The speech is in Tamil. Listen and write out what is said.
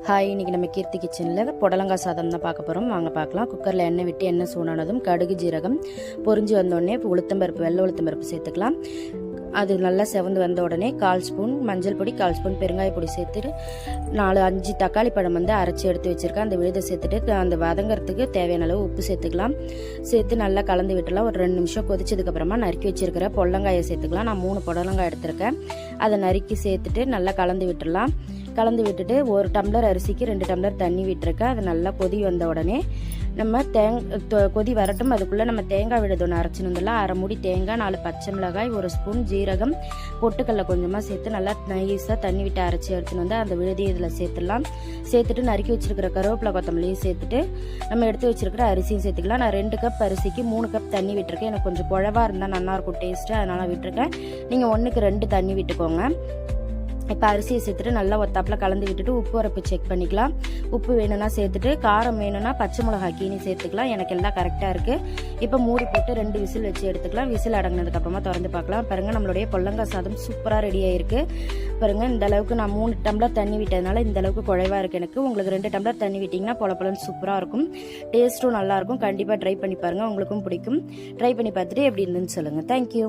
ஹாய், இன்றைக்கி நம்ம கீர்த்தி கிச்சனில் புடலங்காய் சாதம் தான் பார்க்க போகிறோம். வாங்க பார்க்கலாம். குக்கரில் எண்ணெய் விட்டு எண்ணெய் சூடானதும் கடுகு ஜீரகம் பொரிஞ்சு வந்தோடனே உளுத்தம்பருப்பு, வெள்ளை உளுத்தம்பருப்பு சேர்த்துக்கலாம். அது நல்லா செவந்து வந்த உடனே 1/4 ஸ்பூன் மஞ்சள் பொடி, 1/4 ஸ்பூன் பெருங்காய பொடி சேர்த்துட்டு 4-5 தக்காளி பழம் அரைச்சி எடுத்து வச்சுருக்கேன். அந்த விழுதை சேர்த்துட்டு அந்த வதங்கிறதுக்கு தேவையான அளவு உப்பு சேர்த்துக்கலாம். சேர்த்து நல்லா கலந்து விட்டுலாம். ஒரு 2 நிமிஷம் கொதிச்சதுக்கப்புறமா நறுக்கி வச்சுருக்கிற புடலங்காயை சேர்த்துக்கலாம். நான் 3 புடலங்காய் எடுத்திருக்கேன். அதை நறுக்கி சேர்த்துட்டு நல்லா கலந்து விட்டுடலாம். கலந்து விட்டுட்டு 1 டம்ளர் அரிசிக்கு 2 டம்ளர் தண்ணி விட்டுருக்கேன். அது நல்லா கொதி வந்த உடனே நம்ம கொதி வரட்டும். அதுக்குள்ளே நம்ம தேங்காய் விழுதொன்று அரைச்சினதில் 1/2 மூடி தேங்காய், 4 பச்சை மிளகாய், 1 ஸ்பூன் ஜீரகம், பொட்டுக்கடலை கொஞ்சமாக சேர்த்து நல்லா நைஸாக தண்ணி விட்டு அரைச்சி எடுத்துன்னு வந்து அந்த விழுதி இதில் சேர்த்துடலாம். சேர்த்துட்டு நறுக்கி வச்சுருக்கிற கருவேப்பிலை கொத்தமல்லியும் சேர்த்துட்டு நம்ம எடுத்து வச்சுருக்கிற அரிசியும் சேர்த்துக்கலாம். நான் 2 கப் அரிசிக்கு 3 கப் தண்ணி விட்டுருக்கேன். எனக்கு கொஞ்சம் குழவாக இருந்தால் நல்லாயிருக்கும் டேஸ்ட்டு, அதனால் விட்டுருக்கேன். நீங்கள் 1க்கு 2 தண்ணி விட்டுக்கோங்க. இப்போ அரிசியை சேர்த்துட்டு நல்லா ஒத்தாப்பில் கலந்து விட்டுட்டு உப்பு உரப்பு செக் பண்ணிக்கலாம். உப்பு வேணும்னா சேர்த்துட்டு, காரம் வேணும்னா பச்சை மிளகாய் கீனி சேர்த்துக்கலாம். எனக்கு எல்லாம் கரெக்டாக இருக்குது. இப்போ மூடி போட்டு 2 விசில் வச்சு எடுத்துக்கலாம். விசில் அடங்கினதுக்கப்புறமா திறந்து பார்க்கலாம். பாருங்கள், நம்மளுடைய புடலங்காய் சாதம் சூப்பராக ரெடி ஆகிருக்கு. பாருங்கள், இந்த அளவுக்கு நான் 3 டம்ளர் தண்ணி விட்டதுனால இந்த அளவுக்கு குழைவாக இருக்குது எனக்கு. உங்களுக்கு 2 டம்ளர் தண்ணி விட்டிங்கன்னா பொலப்பலன்னு சூப்பராக இருக்கும். டேஸ்ட்டும் நல்லாயிருக்கும். கண்டிப்பாக ட்ரை பண்ணி பாருங்கள், உங்களுக்கும் பிடிக்கும். ட்ரை பண்ணி பார்த்துட்டு எப்படி இருந்துன்னு சொல்லுங்கள். தேங்க்யூ.